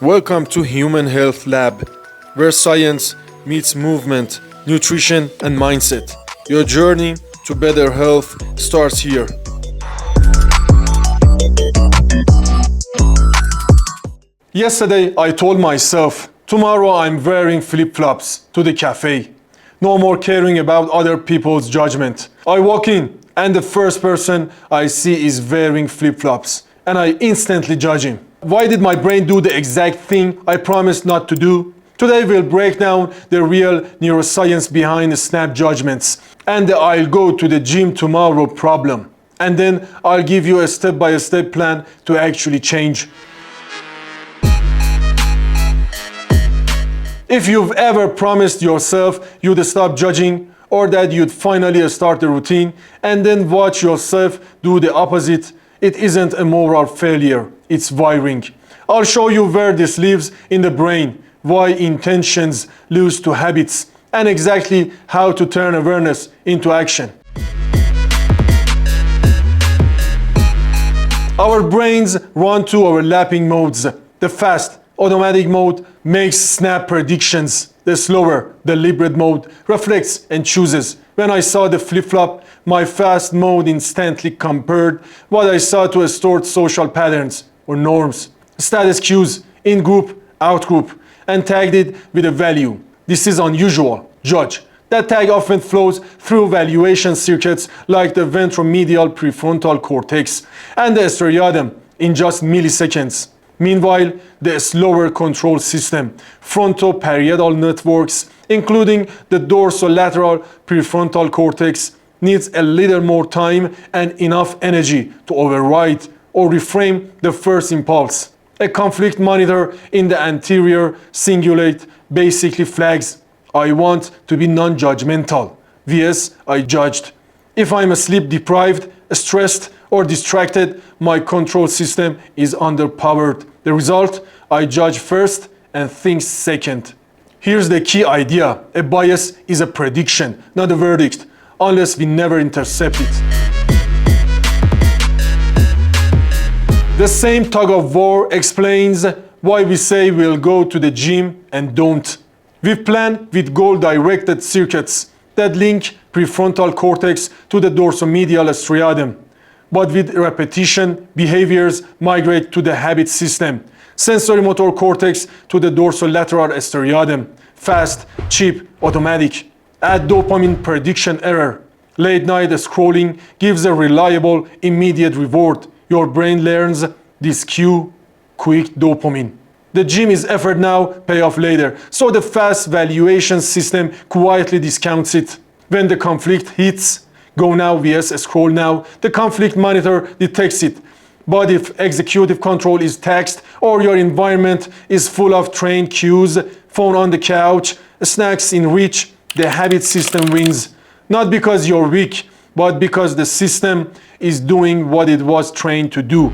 Welcome to Human Health Lab, where science meets movement, nutrition, and mindset. Your journey to better health starts here. Yesterday, I told myself, tomorrow I'm wearing flip-flops to the cafe. No more caring about other people's judgment. I walk in, and the first person I see is wearing flip-flops, and I instantly judge him. Why did my brain do the exact thing I promised not to do? Today we'll break down the real neuroscience behind the snap judgments and the I'll go to the gym tomorrow problem. And then I'll give you a step-by-step plan to actually change. If you've ever promised yourself you'd stop judging, or that you'd finally start the routine and then watch yourself do the opposite, it isn't a moral failure, it's wiring. I'll show you where this lives in the brain, why intentions lose to habits, and exactly how to turn awareness into action. Our brains run two overlapping modes. The fast, automatic mode makes snap predictions. The slower, deliberate mode reflects and chooses. When I saw the flip-flop, my fast mode instantly compared what I saw to stored social patterns or norms, status cues, in-group, out-group, and tagged it with a value. This is unusual. Judge. That tag often flows through valuation circuits like the ventromedial prefrontal cortex and the striatum in just milliseconds. Meanwhile, the slower control system, frontoparietal networks, including the dorsolateral prefrontal cortex, needs a little more time and enough energy to override or reframe the first impulse. A conflict monitor in the anterior cingulate basically flags, I want to be non-judgmental, vs. I judged. If I'm sleep deprived, stressed, or distracted, my control system is underpowered. The result, I judge first and think second. Here's the key idea. A bias is a prediction, not a verdict, unless we never intercept it. The same tug of war explains why we say we'll go to the gym and don't. We plan with goal-directed circuits that link prefrontal cortex to the dorsomedial striatum. But with repetition, behaviors migrate to the habit system. Sensory motor cortex to the dorsolateral striatum. Fast, cheap, automatic. Add dopamine prediction error. Late night scrolling gives a reliable, immediate reward. Your brain learns this cue, quick dopamine. The gym is effort now, payoff later. So the fast valuation system quietly discounts it. When the conflict hits, go now vs. scroll now, the conflict monitor detects it. But if executive control is taxed or your environment is full of trained cues, phone on the couch, snacks in reach, the habit system wins. Not because you're weak, but because the system is doing what it was trained to do.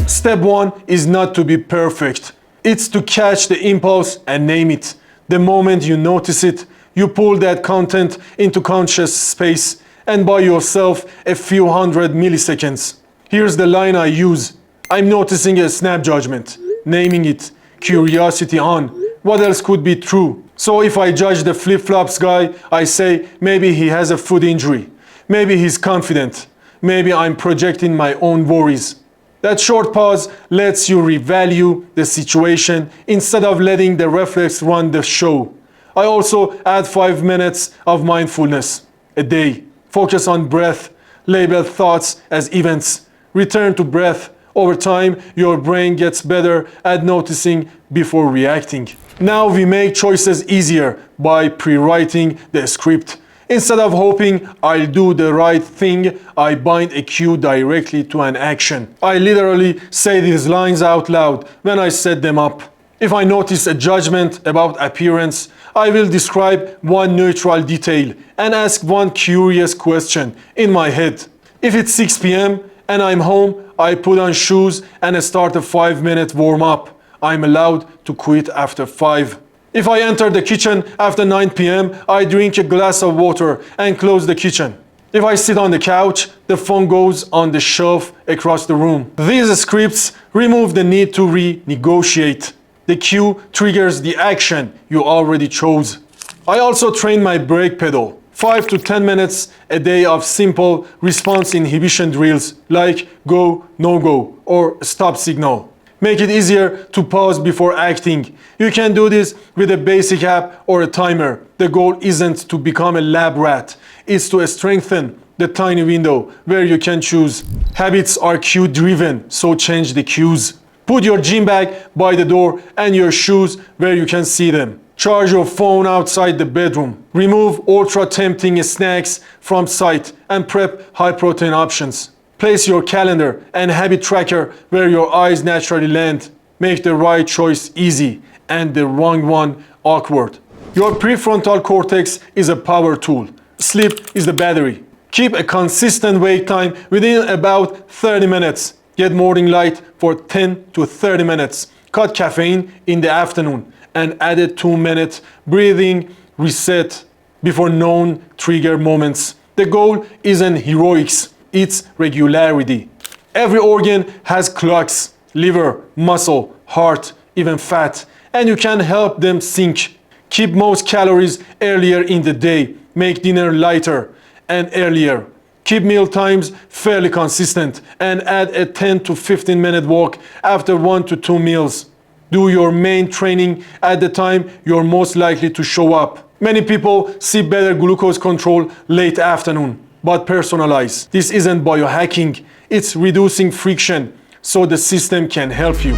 Step one is not to be perfect. It's to catch the impulse and name it. The moment you notice it, you pull that content into conscious space and buy yourself a few hundred milliseconds. Here's the line I use. I'm noticing a snap judgment, naming it, curiosity on. What else could be true? So if I judge the flip-flops guy, I say maybe he has a foot injury. Maybe he's confident. Maybe I'm projecting my own worries. That short pause lets you revalue the situation instead of letting the reflex run the show. I also add 5 minutes of mindfulness a day. Focus on breath, label thoughts as events. Return to breath. Over time, your brain gets better at noticing before reacting. Now we make choices easier by pre-writing the script. Instead of hoping I'll do the right thing, I bind a cue directly to an action. I literally say these lines out loud when I set them up. If I notice a judgment about appearance, I will describe one neutral detail and ask one curious question in my head. If it's 6 p.m. and I'm home, I put on shoes and start a 5-minute warm-up. I'm allowed to quit after 5. If I enter the kitchen after 9 p.m., I drink a glass of water and close the kitchen. If I sit on the couch, the phone goes on the shelf across the room. These scripts remove the need to renegotiate. The cue triggers the action you already chose. I also train my brake pedal. 5 to 10 minutes a day of simple response inhibition drills like go, no go, or stop signal. Make it easier to pause before acting. You can do this with a basic app or a timer. The goal isn't to become a lab rat. It's to strengthen the tiny window where you can choose. Habits are cue driven, so change the cues. Put your gym bag by the door and your shoes where you can see them. Charge your phone outside the bedroom. Remove ultra tempting snacks from sight and prep high protein options. Place your calendar and habit tracker where your eyes naturally land. Make the right choice easy and the wrong one awkward. Your prefrontal cortex is a power tool. Sleep is the battery. Keep a consistent wake time within about 30 minutes. Get morning light for 10 to 30 minutes. Cut caffeine in the afternoon and add a 2-minute breathing reset before known trigger moments. The goal isn't heroics. It's regularity. Every organ has clocks: liver, muscle, heart, even fat, and you can help them sync. Keep most calories earlier in the day. Make dinner lighter and earlier. Keep meal times fairly consistent and add a 10 to 15 minute walk after 1 to 2 meals. Do your main training at the time you're most likely to show up. Many people see better glucose control late afternoon. But personalize. This isn't biohacking, it's reducing friction so the system can help you.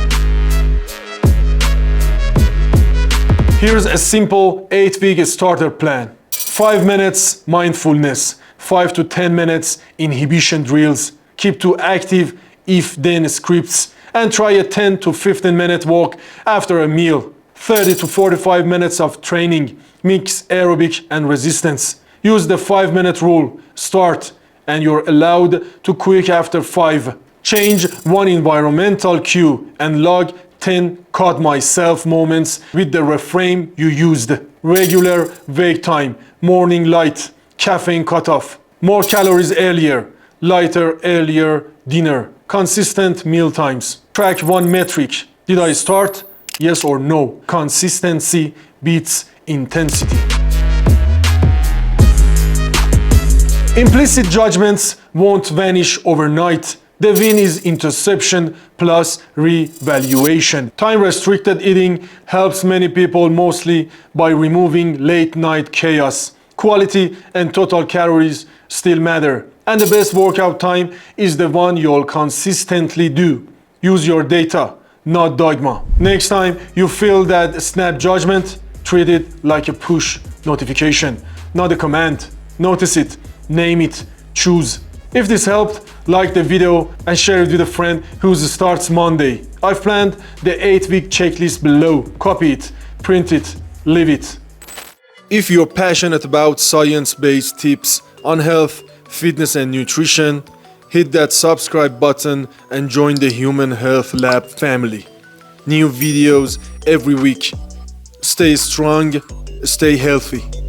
Here's a simple 8-week starter plan. 5 minutes mindfulness, 5 to 10 minutes inhibition drills. Keep to active if-then scripts and try a 10 to 15 minute walk after a meal. 30 to 45 minutes of training, mix aerobic and resistance. Use the 5-minute rule. Start and you're allowed to quit after 5. Change one environmental cue and log 10 caught myself moments with the reframe you used. Regular wake time, morning light, caffeine cutoff, more calories earlier, lighter earlier dinner, consistent meal times. Track one metric. Did I start? Yes or no. Consistency beats intensity. Implicit judgments won't vanish overnight. The win is interception plus revaluation. Time-restricted eating helps many people mostly by removing late-night chaos. Quality and total calories still matter. And the best workout time is the one you'll consistently do. Use your data, not dogma. Next time you feel that snap judgment, treat it like a push notification, not a command. Notice it. Name it, choose. If this helped, like the video and share it with a friend who starts Monday. I've planned the 8-week checklist below. Copy it, print it, leave it. If you're passionate about science-based tips on health, fitness and nutrition, hit that subscribe button and join the Human Health Lab family. New videos every week. Stay strong, stay healthy.